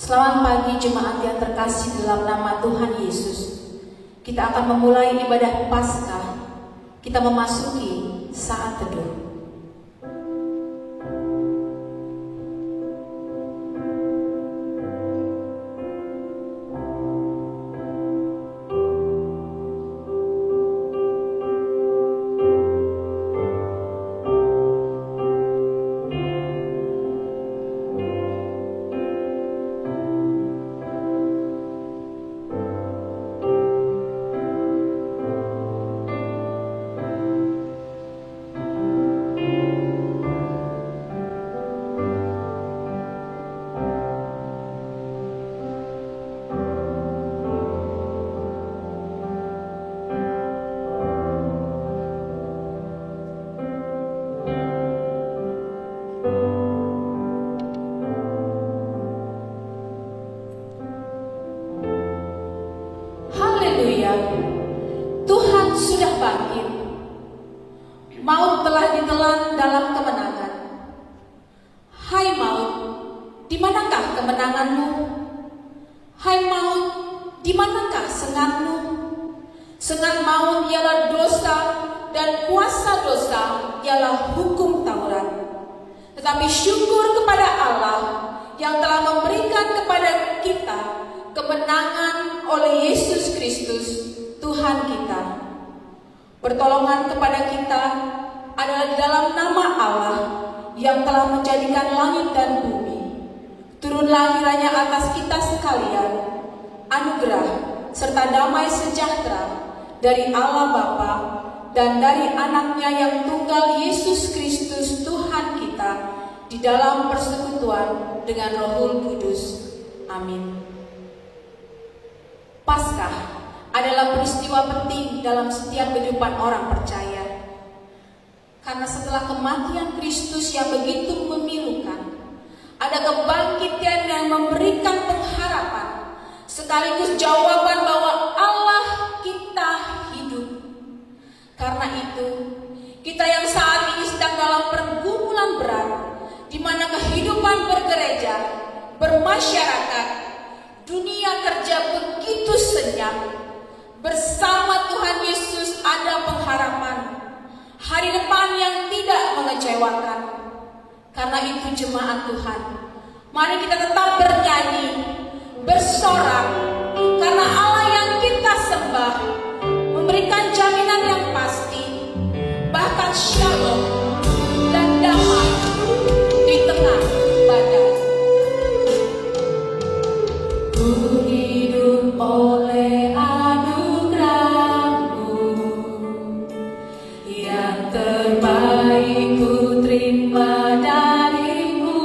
Selamat pagi jemaat yang terkasih dalam nama Tuhan Yesus. Kita akan memulai ibadah Paskah. Kita memasuki saat teduh. Tuhan sudah bangkit. Maut telah ditelan dalam kemenangan. Hai maut, di manakah kemenanganmu? Hai maut, di manakah sengatmu? Sengat maut ialah dosa, dan kuasa dosa ialah hukum Taurat. Tetapi syukur kepada Allah yang telah memberikan kepada kita kemenangan oleh Yesus Kristus Tuhan kita. Pertolongan kepada kita adalah di dalam nama Allah yang telah menjadikan langit dan bumi. Turunlah kiranya atas kita sekalian anugerah serta damai sejahtera dari Allah Bapa dan dari Anaknya yang tunggal Yesus Kristus Tuhan kita di dalam persekutuan dengan Roh Kudus. Amin. Paskah adalah peristiwa penting dalam setiap kehidupan orang percaya. Karena setelah kematian Kristus yang begitu memilukan, ada kebangkitan yang memberikan pengharapan, sekaligus jawaban bahwa Allah kita hidup. Karena itu, kita yang saat ini sedang dalam pergumulan berat, di mana kehidupan bergereja, bermasyarakat, dunia kerja begitu senyap, bersama Tuhan Yesus ada pengharapan, hari depan yang tidak mengecewakan. Karena itu jemaat Tuhan, mari kita tetap bernyanyi, bersorak, karena Allah yang kita sembah memberikan jaminan yang pasti, bahkan shalom dan damai di tengah badai. Ku hidup oleh terbaik ku terima darimu.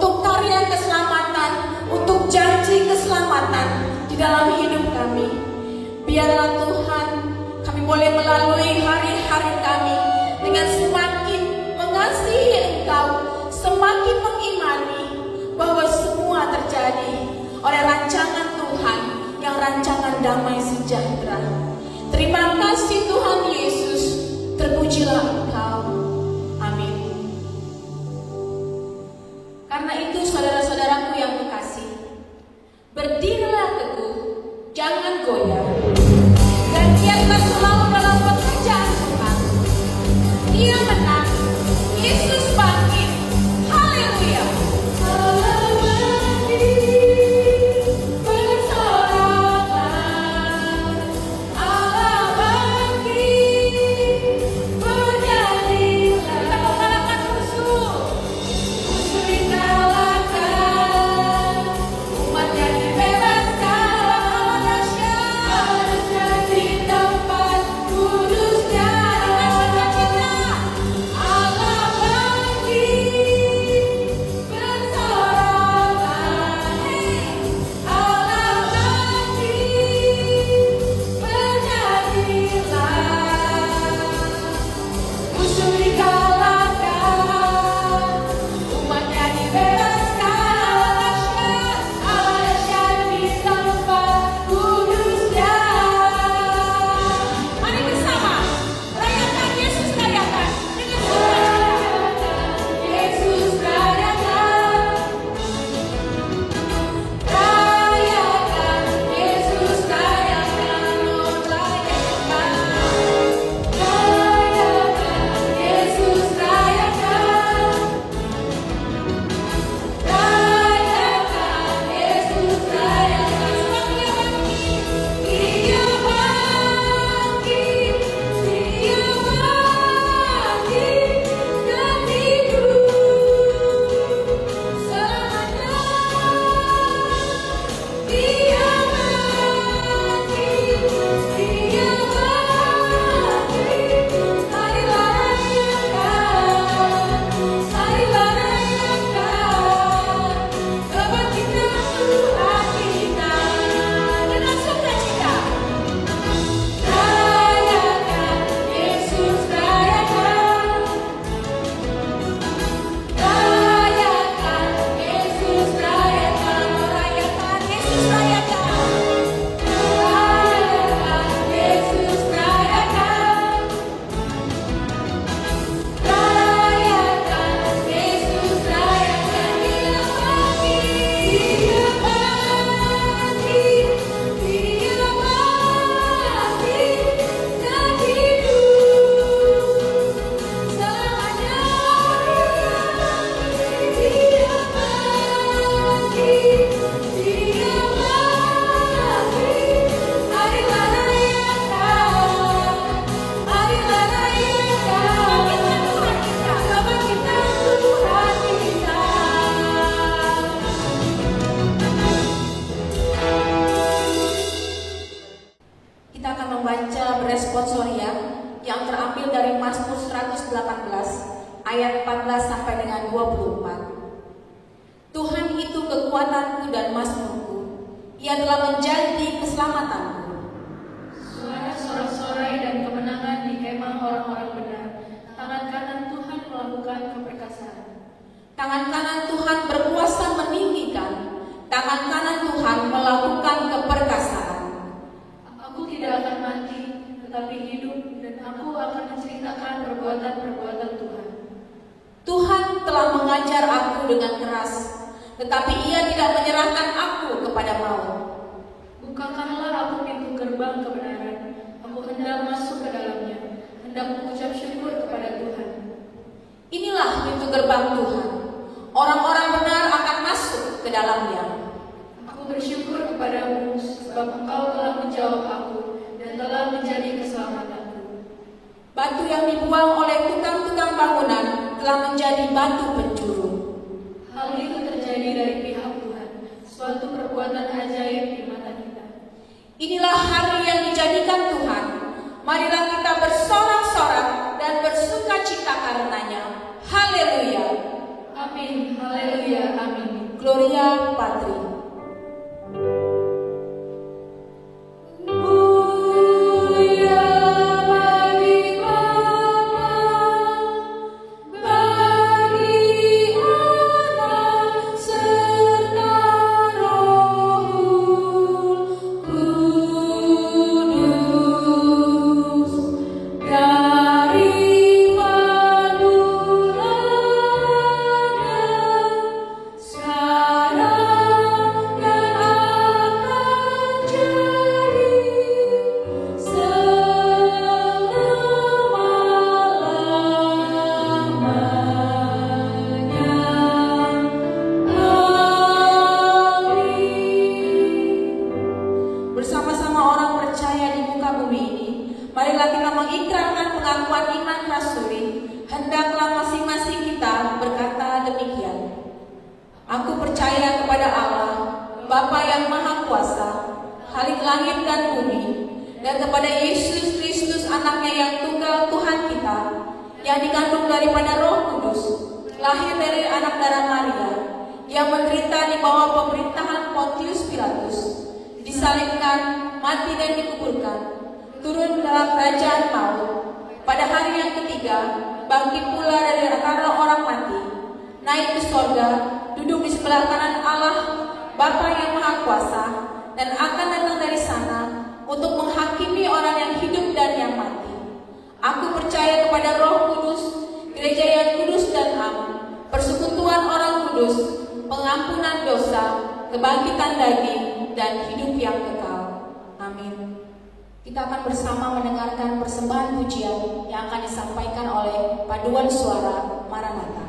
untuk karya keselamatan, untuk janji keselamatan di dalam hidup kami. Biarlah Tuhan, kami boleh melalui hari-hari kami dengan semakin mengasihi Engkau, semakin mengimani bahwa semua terjadi oleh rancangan Tuhan yang rancangan damai sejahtera. Terima kasih Tuhan Yesus, terpujilah Engkau. Amin. Karena itu saudara-saudaraku yang kekasih, berdirilah teguh, jangan goyah, dan giatlah selalu dalam pekerjaan Tuhan. Dia menang, Yesus bangkit, haleluya. Allah bangkit, bersoraklah. Allah bangkit, bernyanyilah. Kita mengalahkan musuh, musuh dikalahkan, umatnya dibebaskan. Dahsyat di tempat kudusnya. Allah bangkit, bersoraklah. Allah bangkit, bernyanyilah. Musuh dikalahkan, umatnya dibebaskan. Allah dahsyat di tempat kudusnya. Mari bersama rayakan Yesus, rayakan dengan sukacita. Yesus rayakan, rayakan Yesus rayakan, oh rayakan, rayakan Yesus rayakan, rayakan Yesus rayakan. Sebab Dia bangkit, Dia bangkit, dan hidup selamanya. Dia bangkit, Dia bangkit. Marilah rayakan, marilah rayakan kebangkitan Tuhan kita dengan sukacita. Rayakan Yesus rayakan, rayakan Yesus rayakan, oh rayakan Yesus rayakan, rayakan Yesus rayakan, rayakan Yesus rayakan. Dia bangkit, Dia bangkit, dan hidup selamanya. Dia bangkit, Dia bangkit. Marilah rayakan, marilah rayakan kebangkitan Tuhan kita. Kita akan membaca beresponsoria yang terambil dari Mazmur 118 ayat 14 sampai dengan 24. Tuhan itu kekuatanku dan mazmurku, Ia telah menjadi keselamatanku. Suara sorak-sorai dan kemenangan di kemah orang-orang benar. Tangan kanan Tuhan melakukan keperkasaan. Tangan kanan Tuhan berkuasa meninggikan, tangan kanan Tuhan melakukan keperkasaan. Aku tidak akan mati, tetapi hidup, dan aku akan menceritakan perbuatan-perbuatan Tuhan. Tuhan telah mengajar aku dengan keras, tetapi Ia tidak menyerahkan aku kepada maut. Bukakanlah aku pintu gerbang kebenaran. Aku hendak masuk ke dalamnya, hendak mengucap syukur kepada Tuhan. Inilah pintu gerbang Tuhan. Orang-orang benar akan masuk ke dalamnya. Aku bersyukur kepadamu, sebab Engkau telah menjawab aku dan telah menjadi keselamatanku. Batu yang dibuang oleh tukang-tukang bangunan telah menjadi batu penjuru. Hal itu terjadi dari pihak Tuhan, suatu perbuatan ajaib di mata kita. Inilah hari yang dijadikan Tuhan. Marilah kita bersorak-sorak dan bersukacita karenanya. Haleluya. Amin. Haleluya. Amin. Gloria Patri. Kita akan bersama mendengarkan persembahan pujian yang akan disampaikan oleh Paduan Suara Maranatha.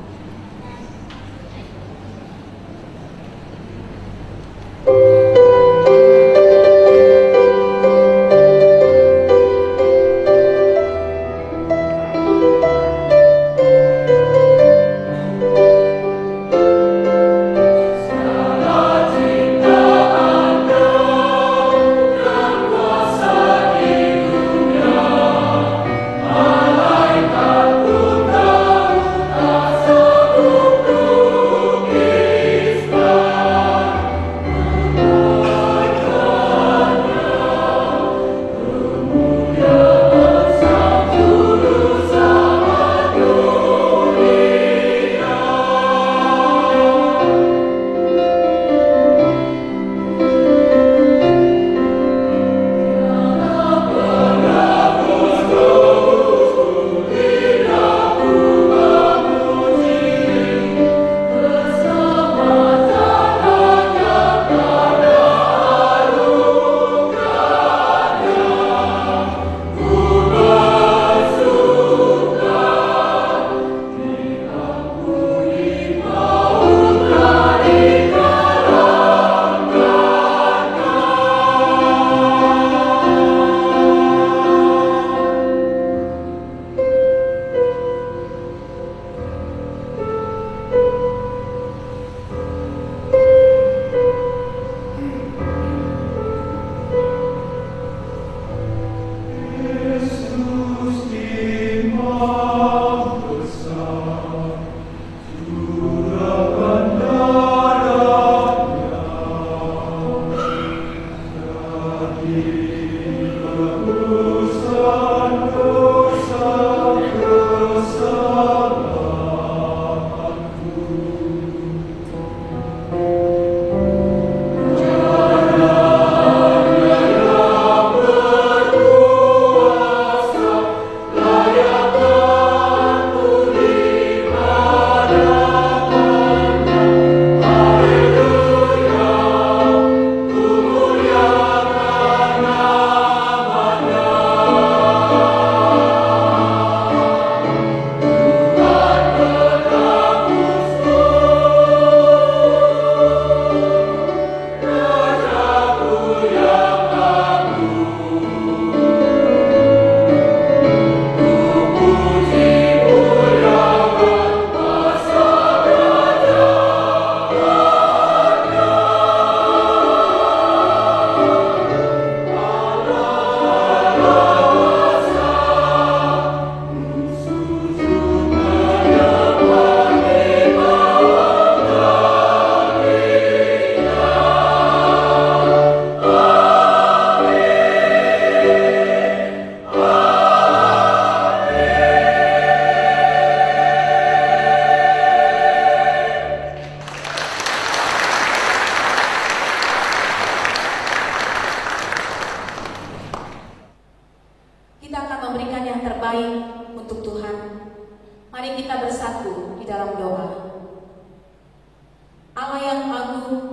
Allah yang agung,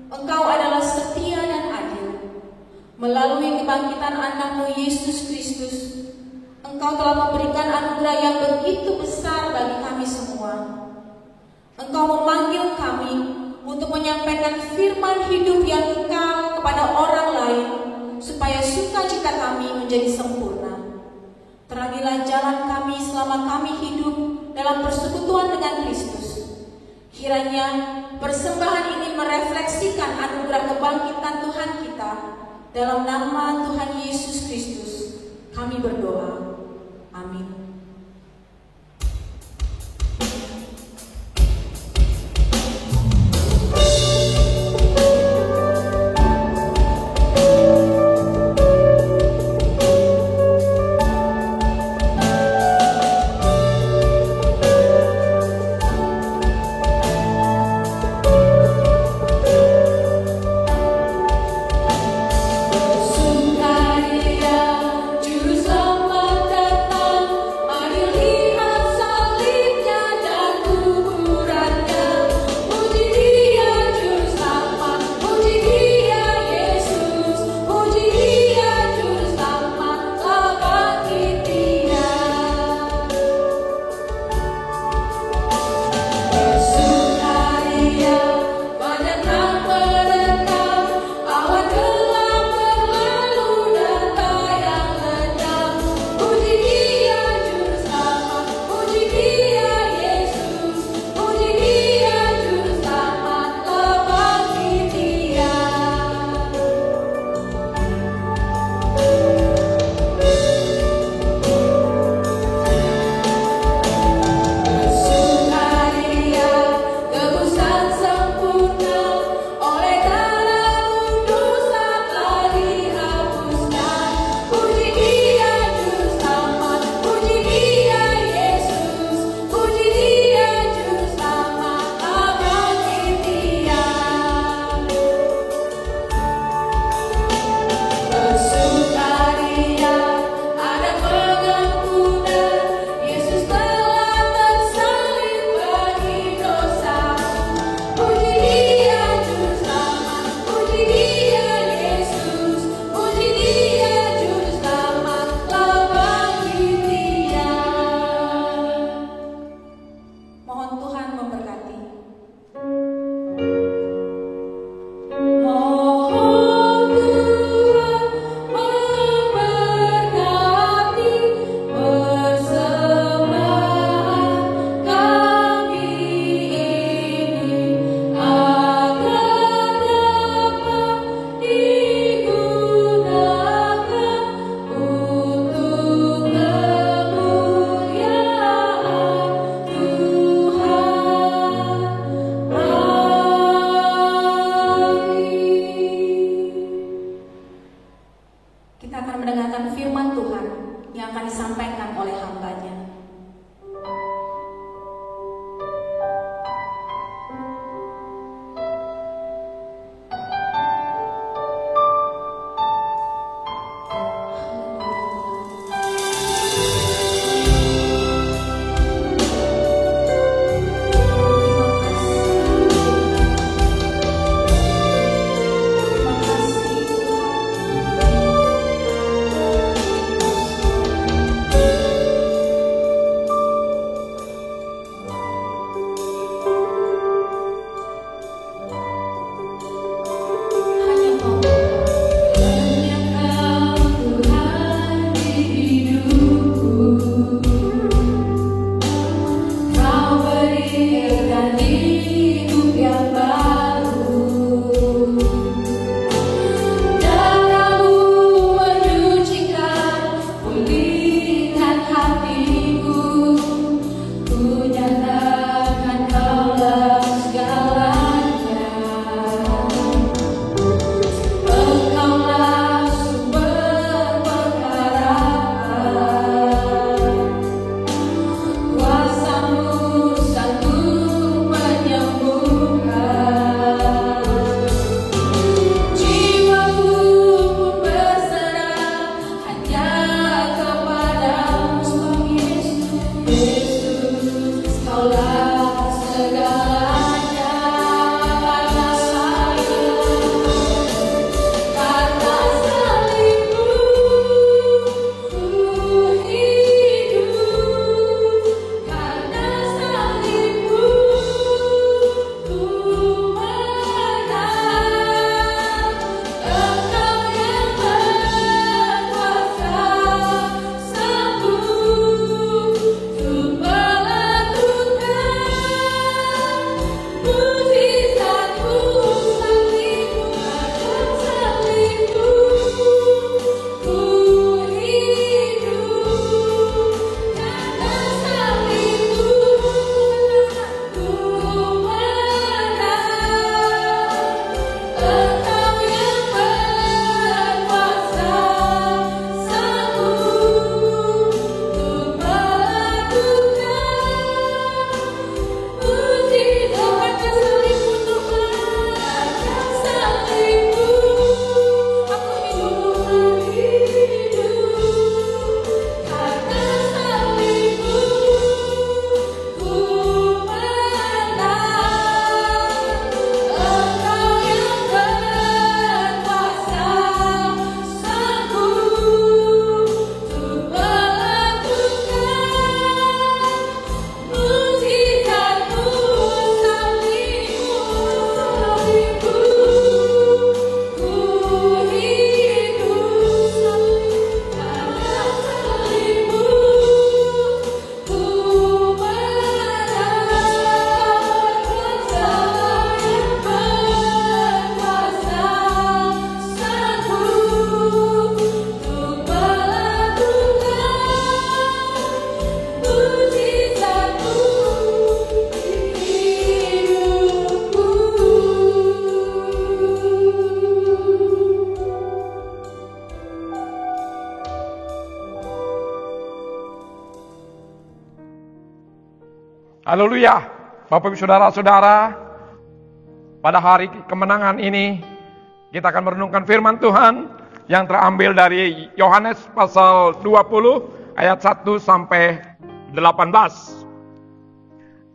Engkau adalah setia dan adil. Melalui kebangkitan anak-Mu Yesus Kristus, Engkau telah memberikan anugerah yang begitu besar bagi kami semua. Engkau memanggil kami untuk menyampaikan firman hidup yang kekal kepada orang lain, supaya sukacita kami menjadi sempurna. Terangilah jalan kami selama kami hidup dalam persekutuan dengan Kristus. Kiranya persembahan ini merefleksikan anugerah kebangkitan Tuhan kita. Dalam nama Tuhan Yesus Kristus, kami berdoa. Amin. Sukaria juru selamat Haleluya. Bapak Ibu Saudara-saudara, pada hari kemenangan ini kita akan merenungkan firman Tuhan yang terambil dari Yohanes pasal 20 ayat 1 sampai 18.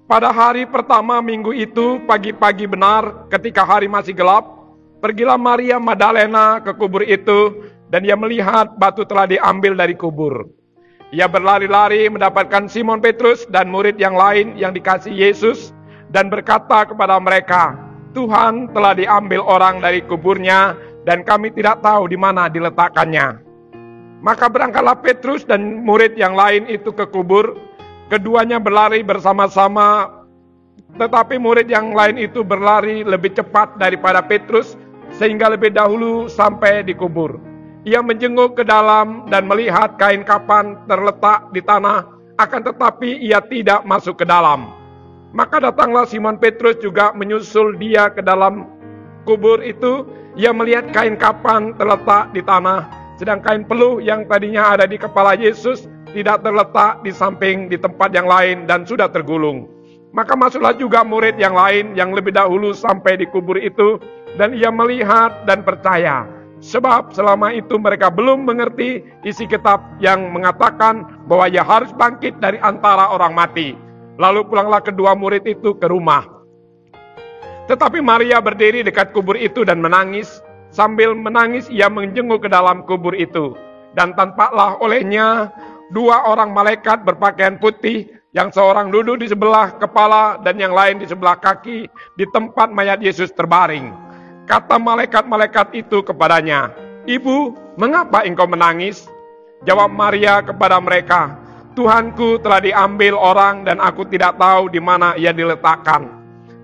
Pada hari pertama minggu itu, pagi-pagi benar ketika hari masih gelap, pergilah Maria Magdalena ke kubur itu dan ia melihat batu telah diambil dari kubur. Ia berlari-lari mendapatkan Simon Petrus dan murid yang lain yang dikasihi Yesus dan berkata kepada mereka, "Tuhan telah diambil orang dari kuburnya dan kami tidak tahu di mana diletakkannya." Maka berangkatlah Petrus dan murid yang lain itu ke kubur. Keduanya berlari bersama-sama, tetapi murid yang lain itu berlari lebih cepat daripada Petrus sehingga lebih dahulu sampai di kubur. Ia menjenguk ke dalam dan melihat kain kafan terletak di tanah, akan tetapi ia tidak masuk ke dalam. Maka datanglah Simon Petrus juga menyusul dia ke dalam kubur itu. Ia melihat kain kafan terletak di tanah, sedang kain peluh yang tadinya ada di kepala Yesus tidak terletak di samping di tempat yang lain dan sudah tergulung. Maka masuklah juga murid yang lain yang lebih dahulu sampai di kubur itu, dan ia melihat dan percaya. Sebab selama itu mereka belum mengerti isi kitab yang mengatakan bahwa ia harus bangkit dari antara orang mati. Lalu pulanglah kedua murid itu ke rumah. Tetapi Maria berdiri dekat kubur itu dan menangis. Sambil menangis ia menjenguk ke dalam kubur itu. Dan tampaklah olehnya dua orang malaikat berpakaian putih, yang seorang duduk di sebelah kepala dan yang lain di sebelah kaki di tempat mayat Yesus terbaring. Kata malaikat-malaikat itu kepadanya, "Ibu, mengapa engkau menangis?" Jawab Maria kepada mereka, "Tuhanku telah diambil orang dan aku tidak tahu di mana ia diletakkan."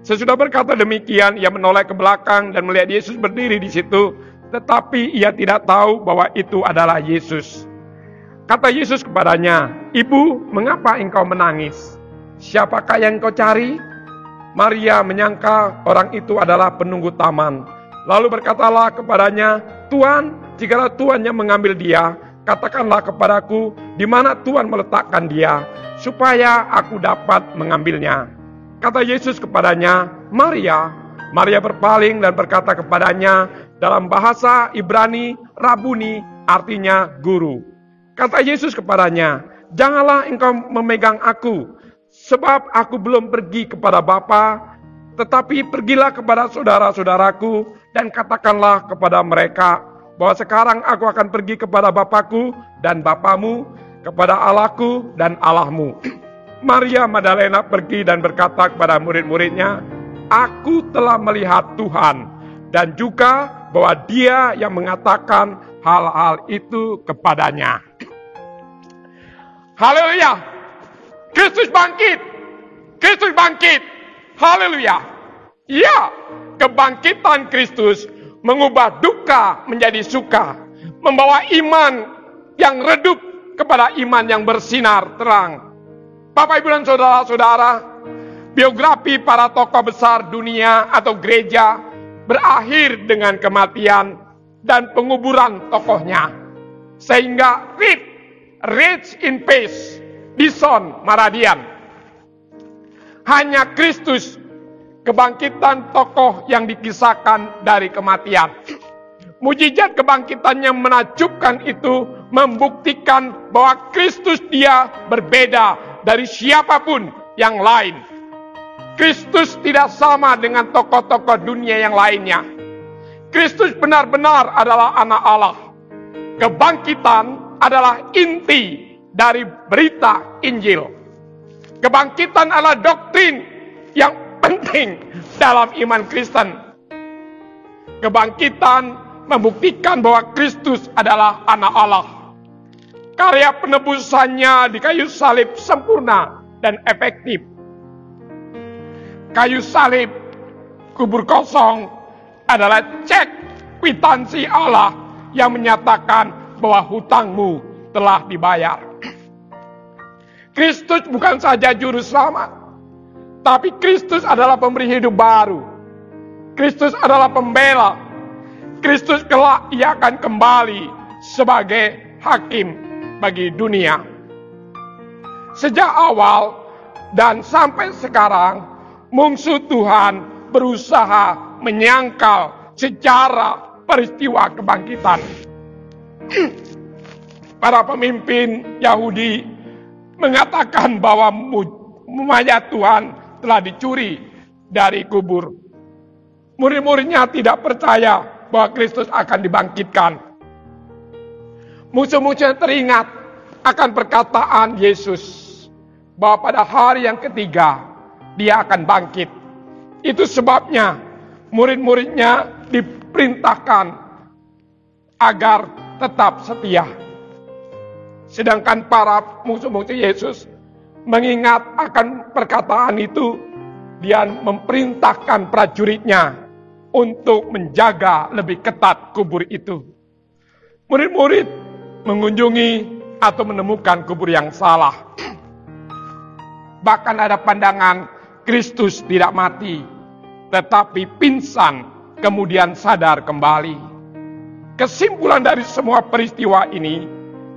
Sesudah berkata demikian, ia menoleh ke belakang dan melihat Yesus berdiri di situ, tetapi ia tidak tahu bahwa itu adalah Yesus. Kata Yesus kepadanya, "Ibu, mengapa engkau menangis? Siapakah yang engkau cari?" Maria menyangka orang itu adalah penunggu taman. Lalu berkatalah kepadanya, "Tuan, jikalau Tuan yang mengambil dia, katakanlah kepadaku di mana Tuan meletakkan dia, supaya aku dapat mengambilnya." Kata Yesus kepadanya, "Maria." Maria berpaling dan berkata kepadanya dalam bahasa Ibrani, "Rabuni," artinya guru. Kata Yesus kepadanya, "Janganlah engkau memegang aku, sebab aku belum pergi kepada Bapa, tetapi pergilah kepada saudara-saudaraku dan katakanlah kepada mereka bahwa sekarang aku akan pergi kepada Bapakku dan Bapamu, kepada Allahku dan Allahmu." Maria Magdalena pergi dan berkata kepada murid-muridnya, "Aku telah melihat Tuhan," dan juga bahwa Dia yang mengatakan hal-hal itu kepadanya. Haleluya! Kristus bangkit! Kristus bangkit! Haleluya! Ya, kebangkitan Kristus mengubah duka menjadi suka, membawa iman yang redup kepada iman yang bersinar terang. Bapak, Ibu, dan saudara-saudara, biografi para tokoh besar dunia atau gereja berakhir dengan kematian dan penguburan tokohnya. Sehingga rest in peace, Bison Maradian. Hanya Kristus, kebangkitan tokoh yang dikisahkan dari kematian. Mujizat kebangkitannya menakjubkan itu membuktikan bahwa Kristus Dia berbeda dari siapapun yang lain. Kristus tidak sama dengan tokoh-tokoh dunia yang lainnya. Kristus benar-benar adalah anak Allah. Kebangkitan adalah inti dari berita Injil. Kebangkitan adalah doktrin yang penting dalam iman Kristen. Kebangkitan membuktikan bahwa Kristus adalah anak Allah. Karya penebusannya di kayu salib sempurna dan efektif. Kayu salib, kubur kosong adalah cek kwitansi Allah yang menyatakan bahwa hutangmu telah dibayar. Kristus bukan saja juru selamat, tapi Kristus adalah pemberi hidup baru. Kristus adalah pembela. Kristus kelak ia akan kembali sebagai hakim bagi dunia. Sejak awal, Dan sampai sekarang musuh Tuhan berusaha menyangkal secara peristiwa kebangkitan. Para pemimpin Yahudi mengatakan bahwa mayat Tuhan telah dicuri dari kubur. Murid-muridnya tidak percaya bahwa Kristus akan dibangkitkan. Musuh-musuhnya teringat akan perkataan Yesus bahwa pada hari yang ketiga dia akan bangkit. Itu sebabnya murid-muridnya diperintahkan agar tetap setia. Sedangkan para musuh-musuh Yesus mengingat akan perkataan itu, dia memerintahkan prajuritnya untuk menjaga lebih ketat kubur itu. Murid-murid mengunjungi atau menemukan kubur yang salah. Bahkan ada pandangan Kristus tidak mati, tetapi pingsan kemudian sadar kembali. Kesimpulan dari semua peristiwa ini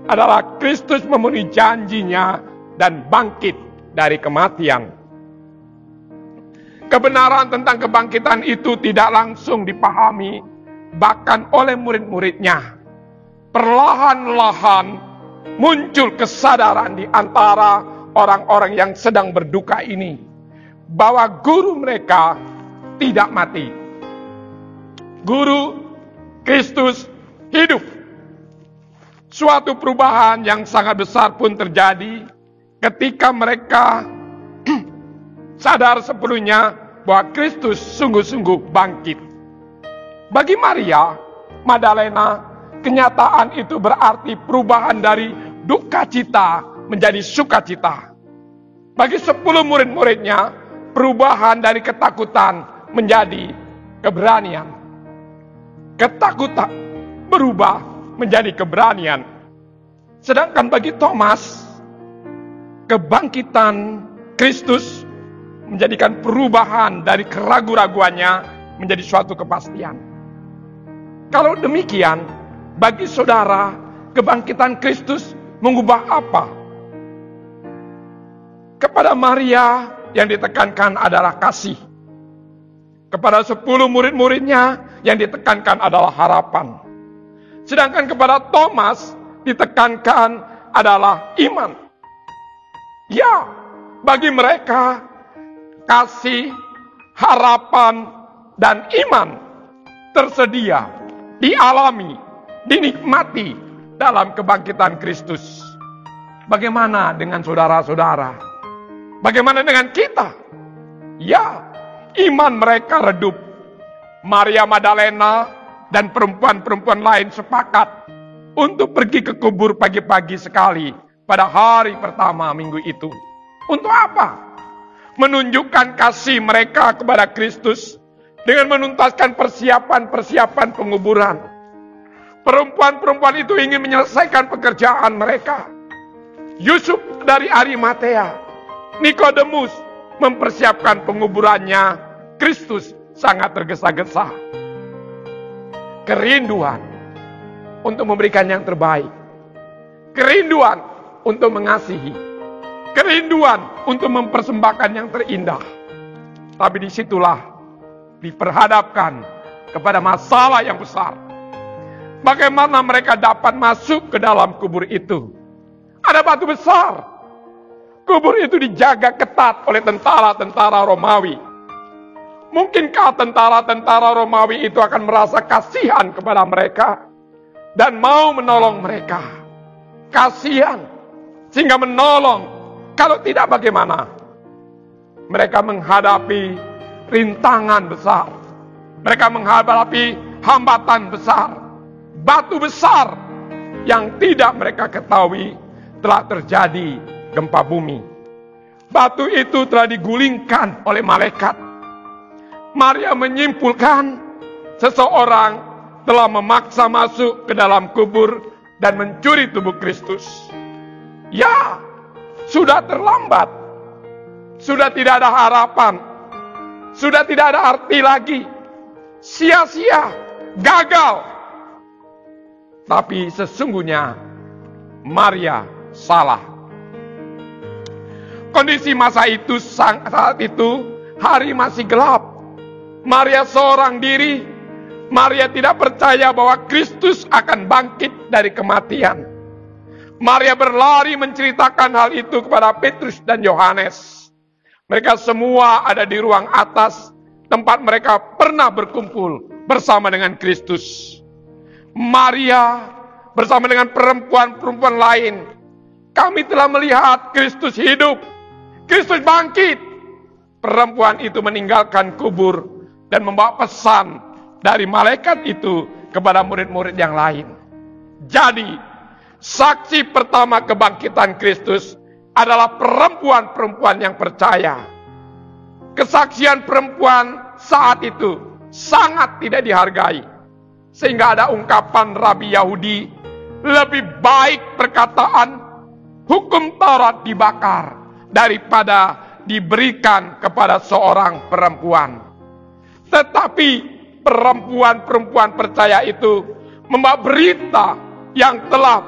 adalah Kristus memenuhi janjinya dan bangkit dari kematian. Kebenaran tentang kebangkitan itu tidak langsung dipahami bahkan oleh murid-muridnya. Perlahan-lahan muncul kesadaran di antara orang-orang yang sedang berduka ini bahwa guru mereka tidak mati. Guru Kristus hidup. Suatu perubahan yang sangat besar pun terjadi ketika mereka sadar sepenuhnya bahwa Kristus sungguh-sungguh bangkit. Bagi Maria Magdalena, kenyataan itu berarti perubahan dari duka cita menjadi sukacita. Bagi 10 murid-muridnya, perubahan dari ketakutan menjadi keberanian. Ketakutan berubah menjadi keberanian. Sedangkan bagi Thomas, kebangkitan Kristus menjadikan perubahan dari keraguan-raguannya menjadi suatu kepastian. Kalau demikian, bagi saudara, kebangkitan Kristus mengubah apa? Kepada Maria yang ditekankan adalah kasih. Kepada 10 murid-muridnya yang ditekankan adalah harapan. Sedangkan kepada Thomas ditekankan adalah iman. Ya, bagi mereka kasih, harapan, dan iman tersedia, dialami, dinikmati dalam kebangkitan Kristus. Bagaimana dengan saudara-saudara? Bagaimana dengan kita? Ya, iman mereka redup. Maria Magdalena dan perempuan-perempuan lain sepakat untuk pergi ke kubur pagi-pagi sekali pada hari pertama minggu itu. Untuk apa? Menunjukkan kasih mereka kepada Kristus dengan menuntaskan persiapan-persiapan penguburan. Perempuan-perempuan itu ingin menyelesaikan pekerjaan mereka. Yusuf dari Arimatea, Nikodemus mempersiapkan penguburannya. Kristus sangat tergesa-gesa. Kerinduan untuk memberikan yang terbaik. Kerinduan untuk mengasihi. Kerinduan untuk mempersembahkan yang terindah. Tapi disitulah diperhadapkan kepada masalah yang besar. Bagaimana mereka dapat masuk ke dalam kubur itu? Ada batu besar. Kubur itu dijaga ketat oleh tentara-tentara Romawi. Mungkinkah tentara-tentara Romawi itu akan merasa kasihan kepada mereka dan mau menolong mereka? Kasihan sehingga menolong. Kalau tidak bagaimana? Mereka menghadapi rintangan besar. Mereka menghadapi hambatan besar. Batu besar yang tidak mereka ketahui telah terjadi gempa bumi. Batu itu telah digulingkan oleh malaikat. Maria menyimpulkan seseorang telah memaksa masuk ke dalam kubur dan mencuri tubuh Kristus. Ya, sudah terlambat. Sudah tidak ada harapan. Sudah tidak ada arti lagi. Sia-sia, gagal. Tapi sesungguhnya Maria salah. Kondisi masa itu saat itu hari masih gelap. Maria seorang diri. Maria tidak percaya bahwa Kristus akan bangkit dari kematian. Maria berlari menceritakan hal itu kepada Petrus dan Yohanes. Mereka semua ada di ruang atas, tempat mereka pernah berkumpul bersama dengan Kristus. Maria bersama dengan perempuan-perempuan lain, kami telah melihat Kristus hidup, Kristus bangkit. Perempuan itu meninggalkan kubur dan membawa pesan dari malaikat itu kepada murid-murid yang lain. Jadi, saksi pertama kebangkitan Kristus adalah perempuan-perempuan yang percaya. Kesaksian perempuan saat itu sangat tidak dihargai. Sehingga ada ungkapan Rabi Yahudi, lebih baik perkataan hukum Taurat dibakar daripada diberikan kepada seorang perempuan. Tetapi perempuan-perempuan percaya itu membawa berita yang telah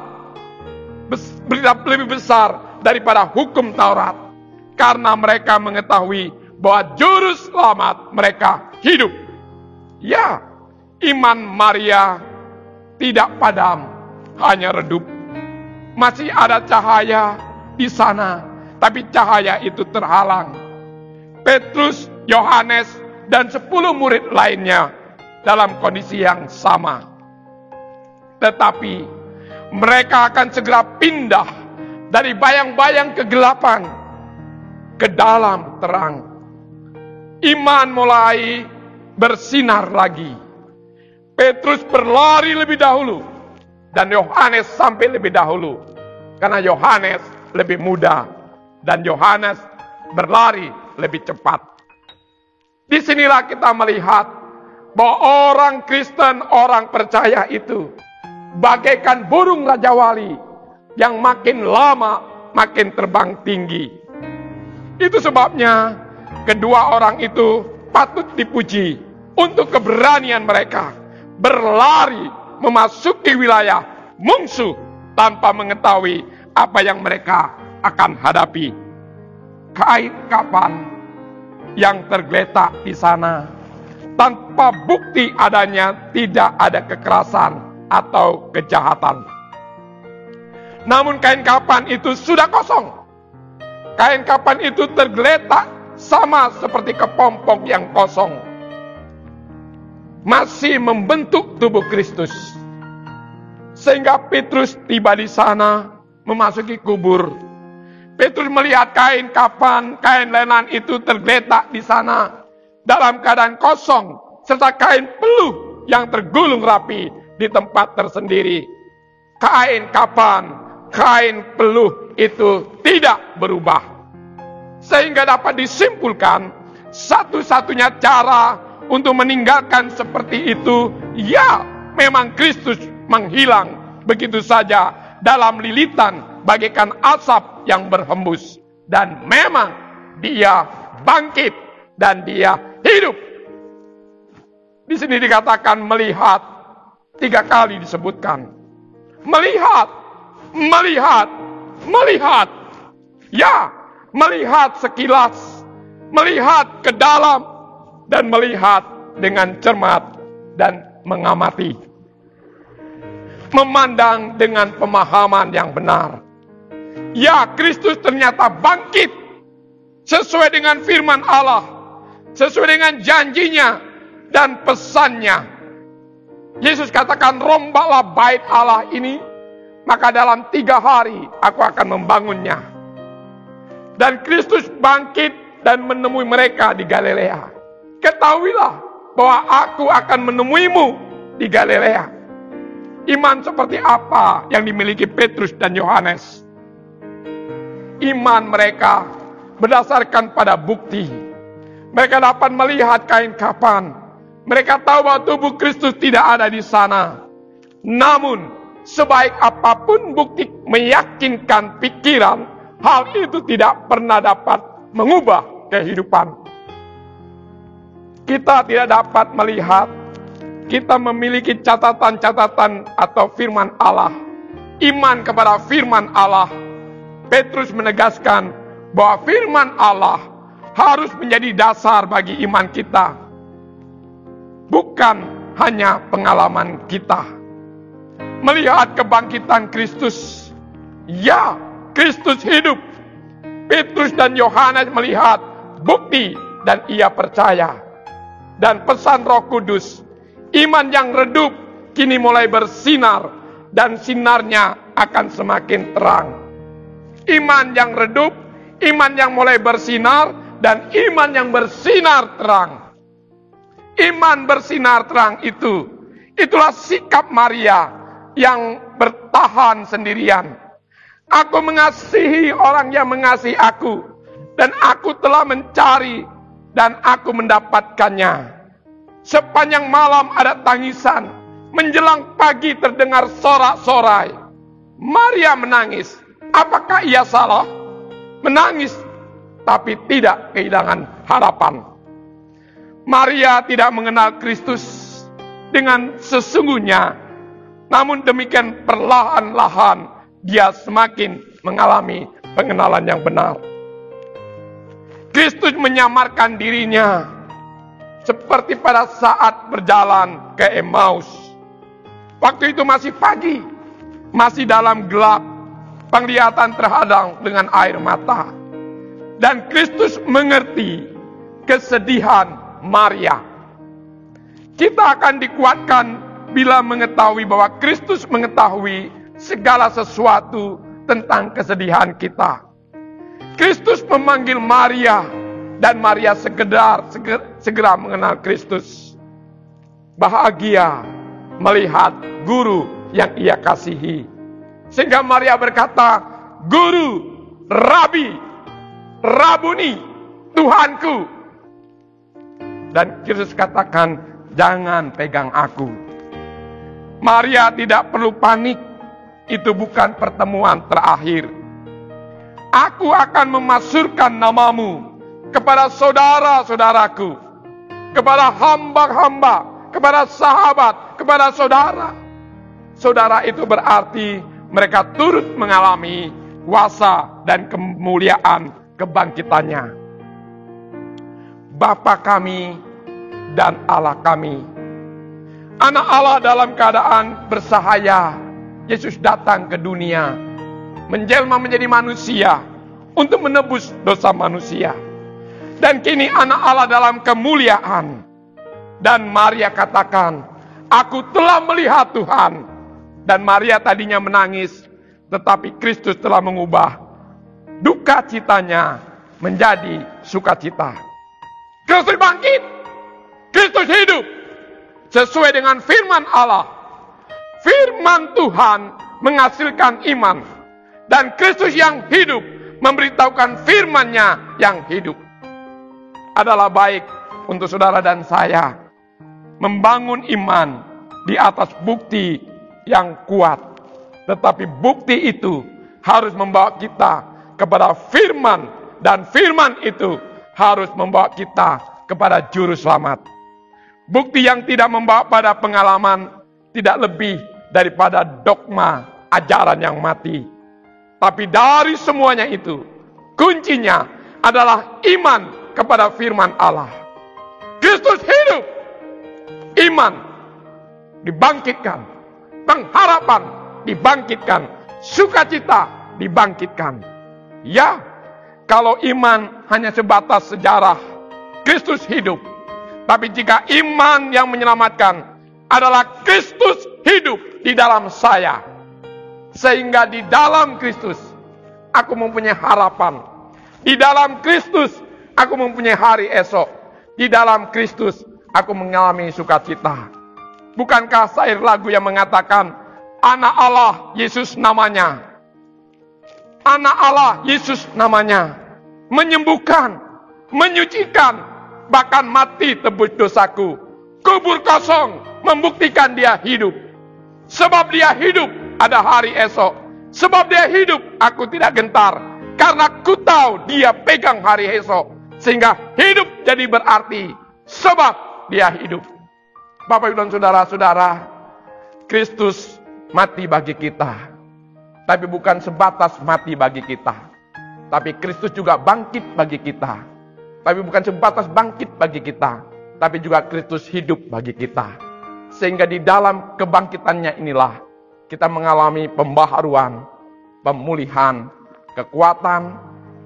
berita lebih besar daripada hukum Taurat. Karena mereka mengetahui bahwa juru selamat mereka hidup. Ya, iman Maria tidak padam, hanya redup. Masih ada cahaya di sana, tapi cahaya itu terhalang. Petrus, Yohanes, dan 10 murid lainnya dalam kondisi yang sama. Tetapi mereka akan segera pindah dari bayang-bayang kegelapan ke dalam terang. Iman mulai bersinar lagi. Petrus berlari lebih dahulu dan Yohanes sampai lebih dahulu. Karena Yohanes lebih muda dan Yohanes berlari lebih cepat. Disinilah kita melihat bahwa orang Kristen, orang percaya itu bagaikan burung Raja Wali yang makin lama makin terbang tinggi. Itu sebabnya kedua orang itu patut dipuji untuk keberanian mereka berlari memasuki wilayah musuh tanpa mengetahui apa yang mereka akan hadapi. Kain kapan yang tergeletak di sana tanpa bukti adanya tidak ada kekerasan atau kejahatan. Namun kain kapan itu sudah kosong. Kain kapan itu tergeletak sama seperti kepompong yang kosong. Masih membentuk tubuh Kristus. Sehingga Petrus tiba di sana memasuki kubur. Petrus melihat kain kapan, kain lenan itu tergeletak di sana dalam keadaan kosong serta kain peluh yang tergulung rapi di tempat tersendiri. Kain kapan, kain peluh itu tidak berubah. Sehingga dapat disimpulkan satu-satunya cara untuk meninggalkan seperti itu, ya memang Kristus menghilang begitu saja dalam lilitan bagaikan asap yang berhembus. Dan memang dia bangkit dan dia hidup. Di sini dikatakan melihat, 3 kali disebutkan. Melihat, melihat, melihat. Ya, melihat sekilas, melihat ke dalam, dan melihat dengan cermat dan mengamati. Memandang dengan pemahaman yang benar. Ya, Kristus ternyata bangkit sesuai dengan firman Allah, sesuai dengan janjinya dan pesannya. Yesus katakan, rombaklah bait Allah ini, maka dalam 3 hari aku akan membangunnya. Dan Kristus bangkit dan menemui mereka di Galilea. Ketahuilah bahwa aku akan menemuimu di Galilea. Iman seperti apa yang dimiliki Petrus dan Yohanes? Iman mereka berdasarkan pada bukti. Mereka dapat melihat kain kapan. Mereka tahu bahwa tubuh Kristus tidak ada di sana. Namun, sebaik apapun bukti meyakinkan pikiran, hal itu tidak pernah dapat mengubah kehidupan. Kita tidak dapat melihat, kita memiliki catatan-catatan atau firman Allah. Iman kepada firman Allah. Petrus menegaskan bahwa firman Allah harus menjadi dasar bagi iman kita, bukan hanya pengalaman kita. Melihat kebangkitan Kristus, ya, Kristus hidup. Petrus dan Yohanes melihat bukti dan ia percaya. Dan pesan Roh Kudus, iman yang redup kini mulai bersinar dan sinarnya akan semakin terang. Iman yang redup, iman yang mulai bersinar, dan iman yang bersinar terang. Iman bersinar terang itulah sikap Maria yang bertahan sendirian. Aku mengasihi orang yang mengasihi aku, dan aku telah mencari dan aku mendapatkannya. Sepanjang malam ada tangisan, menjelang pagi terdengar sorak-sorai. Maria menangis. Apakah ia salah? Menangis, tapi tidak kehilangan harapan. Maria tidak mengenal Kristus dengan sesungguhnya, namun demikian perlahan-lahan dia semakin mengalami pengenalan yang benar. Kristus menyamarkan dirinya seperti pada saat berjalan ke Emmaus. Waktu itu masih pagi, masih dalam gelap, penglihatan terhadang dengan air mata. Dan Kristus mengerti kesedihan Maria. Kita akan dikuatkan bila mengetahui bahwa Kristus mengetahui segala sesuatu tentang kesedihan kita. Kristus memanggil Maria, dan Maria segera mengenal Kristus. Bahagia melihat guru yang ia kasihi. Sehingga Maria berkata, Guru, Rabi, Rabuni, Tuhanku. Dan Kristus katakan, jangan pegang aku. Maria tidak perlu panik. Itu bukan pertemuan terakhir. Aku akan memasurkan namamu kepada saudara-saudaraku, kepada hamba-hamba, kepada sahabat, kepada saudara. Saudara itu berarti mereka turut mengalami kuasa dan kemuliaan kebangkitannya. Bapa kami dan Allah kami. Anak Allah dalam keadaan bersahaya, Yesus datang ke dunia, menjelma menjadi manusia untuk menebus dosa manusia. Dan kini anak Allah dalam kemuliaan. Dan Maria katakan, aku telah melihat Tuhan. Dan Maria tadinya menangis, tetapi Kristus telah mengubah duka citanya menjadi sukacita. Kristus bangkit, Kristus hidup, sesuai dengan firman Allah. Firman Tuhan menghasilkan iman. Dan Kristus yang hidup memberitahukan firman-Nya yang hidup. Adalah baik untuk saudara dan saya membangun iman di atas bukti yang kuat. Tetapi bukti itu harus membawa kita kepada firman, dan firman itu harus membawa kita kepada juru selamat. Bukti yang tidak membawa pada pengalaman tidak lebih daripada dogma ajaran yang mati. Tapi dari semuanya itu, kuncinya adalah iman kepada firman Allah. Kristus hidup, iman dibangkitkan, pengharapan dibangkitkan, sukacita dibangkitkan. Ya, kalau iman hanya sebatas sejarah, Kristus hidup. Tapi jika iman yang menyelamatkan adalah Kristus hidup di dalam saya, sehingga di dalam Kristus aku mempunyai harapan. Di dalam Kristus aku mempunyai hari esok. Di dalam Kristus aku mengalami sukacita. Bukankah syair lagu yang mengatakan, Anak Allah Yesus namanya. Anak Allah Yesus namanya. Menyembuhkan, menyucikan, bahkan mati tebus dosaku. Kubur kosong membuktikan dia hidup. Sebab dia hidup, ada hari esok. Sebab dia hidup, aku tidak gentar. Karena ku tahu dia pegang hari esok. Sehingga hidup jadi berarti. Sebab dia hidup. Bapak Ibu dan saudara-saudara, Kristus mati bagi kita. Tapi bukan sebatas mati bagi kita. Tapi Kristus juga bangkit bagi kita. Tapi bukan sebatas bangkit bagi kita, tapi juga Kristus hidup bagi kita. Sehingga di dalam kebangkitannya inilah kita mengalami pembaharuan, pemulihan, kekuatan,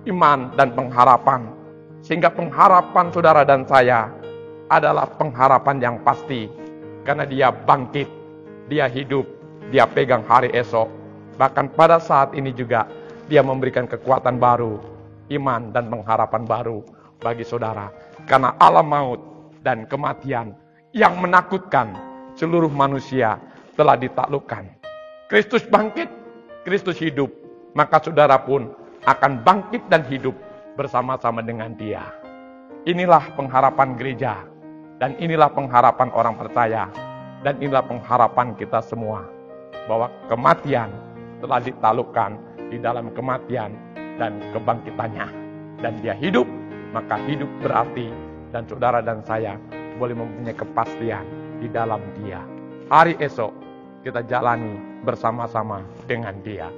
iman, dan pengharapan. Sehingga pengharapan saudara dan saya adalah pengharapan yang pasti. Karena dia bangkit, dia hidup, dia pegang hari esok. Bahkan pada saat ini juga dia memberikan kekuatan baru, iman dan pengharapan baru bagi saudara. Karena alam maut dan kematian yang menakutkan seluruh manusia telah ditaklukkan. Kristus bangkit, Kristus hidup. Maka saudara pun akan bangkit dan hidup bersama-sama dengan dia. Inilah pengharapan gereja. Dan inilah pengharapan orang percaya. Dan inilah pengharapan kita semua. Bahwa kematian telah ditaklukkan di dalam kematian dan kebangkitannya. Dan dia hidup, maka hidup berarti. Dan saudara dan saya boleh mempunyai kepastian di dalam dia. Hari esok kita jalani bersama-sama dengan dia.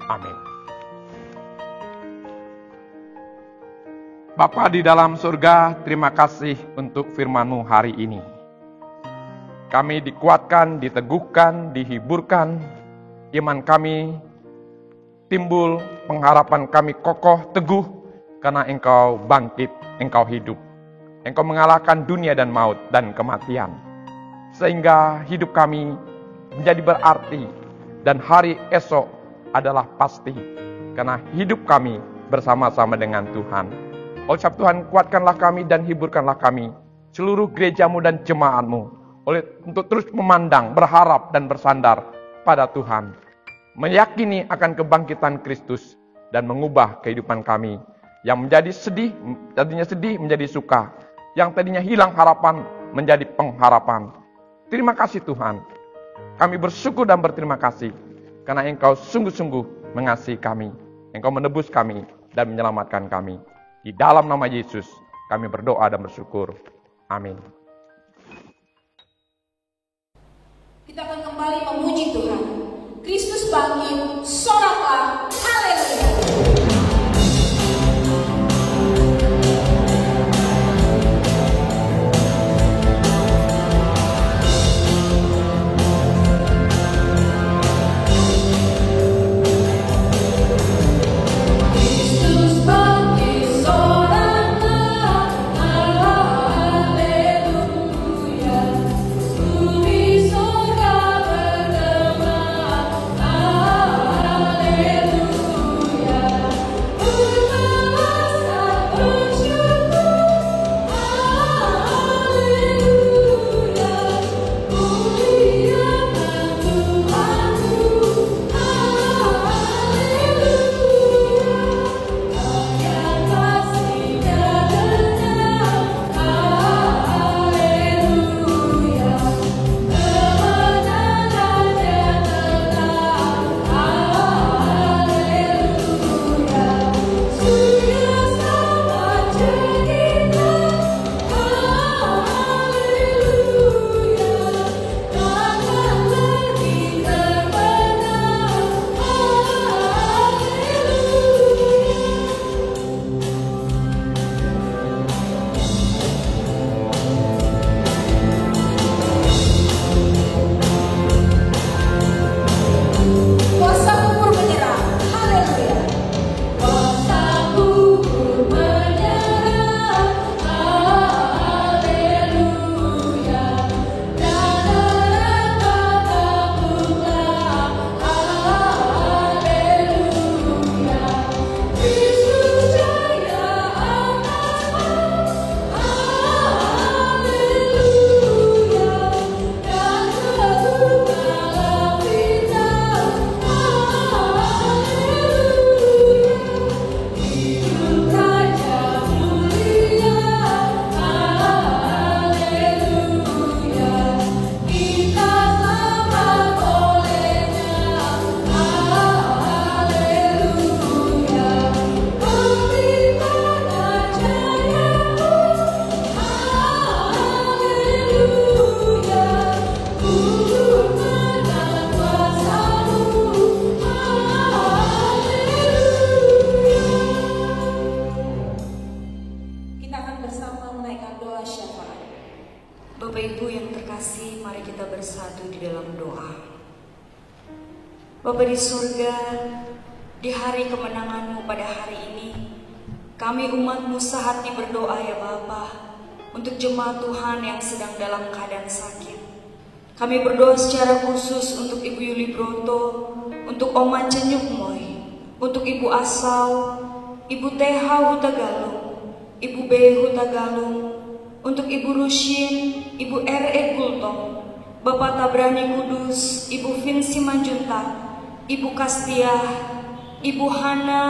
Amin. Bapa di dalam surga, terima kasih untuk firman-Mu hari ini. Kami dikuatkan, diteguhkan, dihiburkan, iman kami timbul, pengharapan kami kokoh, teguh, karena Engkau bangkit, Engkau hidup. Engkau mengalahkan dunia dan maut dan kematian. Sehingga hidup kami menjadi berarti, dan hari esok adalah pasti, karena hidup kami bersama-sama dengan Tuhan. Oleh sebab Tuhan, kuatkanlah kami dan hiburkanlah kami, seluruh gereja-Mu dan jemaat-Mu, untuk terus memandang, berharap dan bersandar pada Tuhan. Meyakini akan kebangkitan Kristus dan mengubah kehidupan kami. Yang menjadi sedih, tadinya sedih menjadi suka. Yang tadinya hilang harapan menjadi pengharapan. Terima kasih Tuhan. Kami bersyukur dan berterima kasih. Karena Engkau sungguh-sungguh mengasihi kami. Engkau menebus kami dan menyelamatkan kami. Di dalam nama Yesus kami berdoa dan bersyukur. Amin. Kita akan kembali memuji Tuhan. Kristus bangkit, soraklah, haleluya. Haleluya. Bapak Ibu yang terkasih, mari kita bersatu di dalam doa. Bapa di surga, di hari kemenangan-Mu pada hari ini, kami umat-Mu sehati berdoa ya Bapa, untuk jemaat Tuhan yang sedang dalam keadaan sakit. Kami berdoa secara khusus untuk Ibu Yuli Broto, untuk Oma Cenyuk Moy, untuk Ibu Asau, Ibu Teha Hutagalung, Ibu B Hutagalung, untuk Ibu Rushin, Ibu R.E. Gultong, Bapak Tabrani Kudus, Ibu Vinci Manjuntak, Ibu Kastiah, Ibu Hana,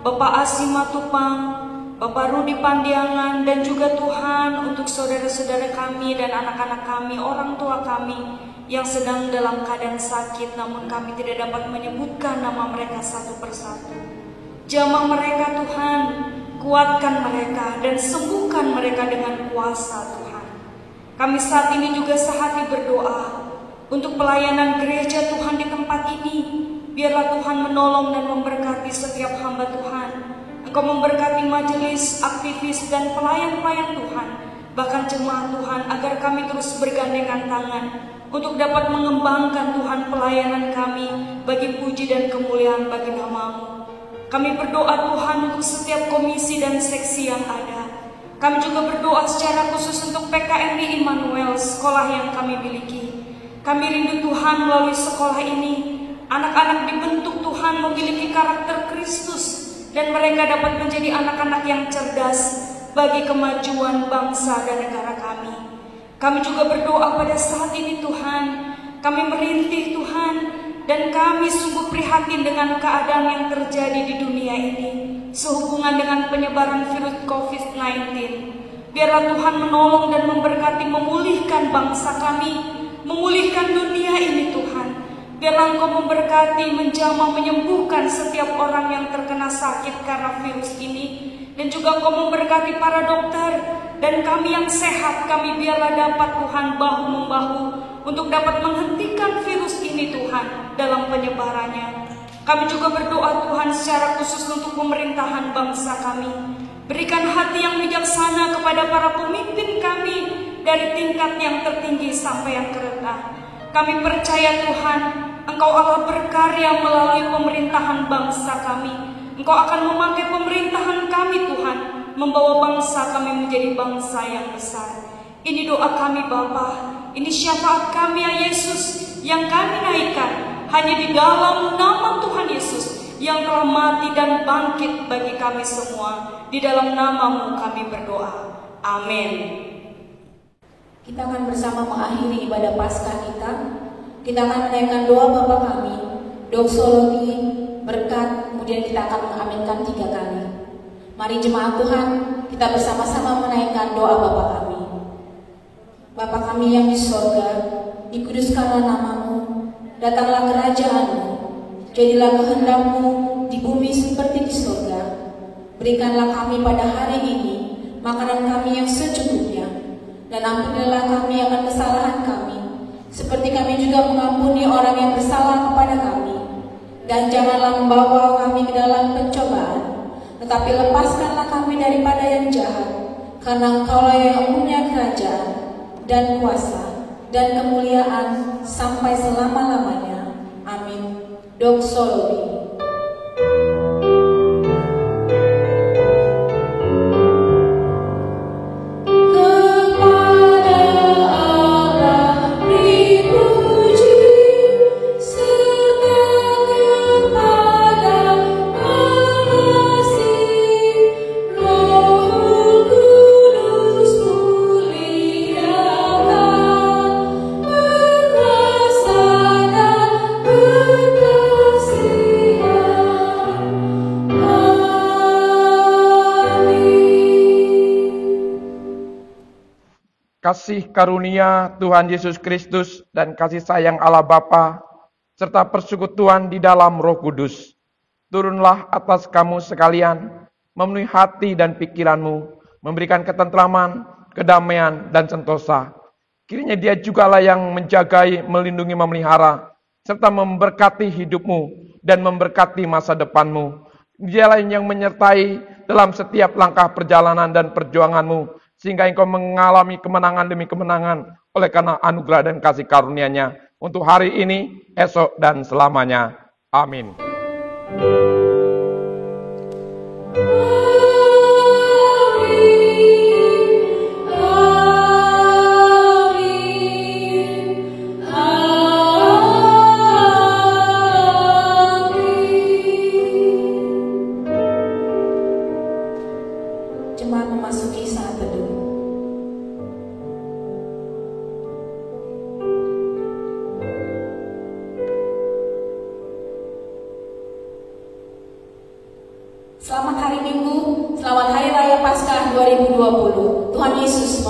Bapak Asima Tupang, Bapak Rudi Pandiangan, dan juga Tuhan untuk saudara-saudara kami dan anak-anak kami, orang tua kami yang sedang dalam keadaan sakit, namun kami tidak dapat menyebutkan nama mereka satu persatu. Jamah mereka Tuhan, kuatkan mereka dan sembuhkan mereka dengan kuasa Tuhan. Kami saat ini juga sehati berdoa untuk pelayanan gereja Tuhan di tempat ini. Biarlah Tuhan menolong dan memberkati setiap hamba Tuhan. Engkau memberkati majelis, aktivis, dan pelayan-pelayan Tuhan, bahkan jemaat Tuhan, agar kami terus bergandengan tangan untuk dapat mengembangkan Tuhan pelayanan kami bagi puji dan kemuliaan bagi nama-Mu. Kami berdoa Tuhan untuk setiap komisi dan seksi yang ada. Kami juga berdoa secara khusus untuk PKMI Immanuel, sekolah yang kami miliki. Kami rindu Tuhan melalui sekolah ini, anak-anak dibentuk Tuhan memiliki karakter Kristus, dan mereka dapat menjadi anak-anak yang cerdas bagi kemajuan bangsa dan negara kami. Kami juga berdoa pada saat ini Tuhan, kami merintih Tuhan, dan kami sungguh prihatin dengan keadaan yang terjadi di dunia ini sehubungan dengan penyebaran virus COVID-19. Biarlah Tuhan menolong dan memberkati, memulihkan bangsa kami, memulihkan dunia ini Tuhan. Biarlah Engkau memberkati, menjamah, menyembuhkan setiap orang yang terkena sakit karena virus ini. Dan juga Engkau memberkati para dokter dan kami yang sehat. Kami biarlah dapat Tuhan bahu-membahu untuk dapat menghentikan virus ini Tuhan dalam penyebarannya. Kami juga berdoa Tuhan secara khusus untuk pemerintahan bangsa kami. Berikan hati yang bijaksana kepada para pemimpin kami dari tingkat yang tertinggi sampai yang terendah. Kami percaya Tuhan, Engkau Allah berkarya melalui pemerintahan bangsa kami. Engkau akan memakai pemerintahan kami Tuhan, membawa bangsa kami menjadi bangsa yang besar. Ini doa kami Bapa. Ini syafaat kami ya Yesus yang kami naikkan hanya di dalam nama Tuhan Yesus yang telah mati dan bangkit bagi kami semua. Di dalam nama-Mu kami berdoa. Amin. Kita akan bersama mengakhiri ibadah Paskah kita. Kita akan menaikkan doa Bapa kami, doksologi, berkat, kemudian kita akan mengaminkan 3 kali. Mari jemaat Tuhan, kita bersama-sama menaikkan doa Bapa kami. Bapa kami yang di sorga, dikuduskanlah nama-Mu, datanglah kerajaan-Mu, jadilah kehendak-Mu di bumi seperti di sorga. Berikanlah kami pada hari ini makanan kami yang secukupnya, dan ampunilah kami akan kesalahan kami, seperti kami juga mengampuni orang yang bersalah kepada kami. Dan janganlah membawa kami ke dalam pencobaan, tetapi lepaskanlah kami daripada yang jahat, karena Engkaulah yang punya kerajaan dan kuasa dan kemuliaan sampai selama-lamanya. Amin. Doksologi. Kasih karunia Tuhan Yesus Kristus dan kasih sayang Allah Bapa serta persekutuan di dalam Roh Kudus turunlah atas kamu sekalian, memenuhi hati dan pikiranmu, memberikan ketentraman, kedamaian, dan sentosa. Kiranya Dia jugalah yang menjagai, melindungi, memelihara, serta memberkati hidupmu dan memberkati masa depanmu. Dialah yang menyertai dalam setiap langkah perjalanan dan perjuanganmu, sehingga engkau mengalami kemenangan demi kemenangan oleh karena anugerah dan kasih karunia-Nya untuk hari ini, esok, dan selamanya. Amin. Jemaat memasuki saat teduh. Selamat hari Minggu, selamat Hari Raya Paskah 2020. Tuhan Yesus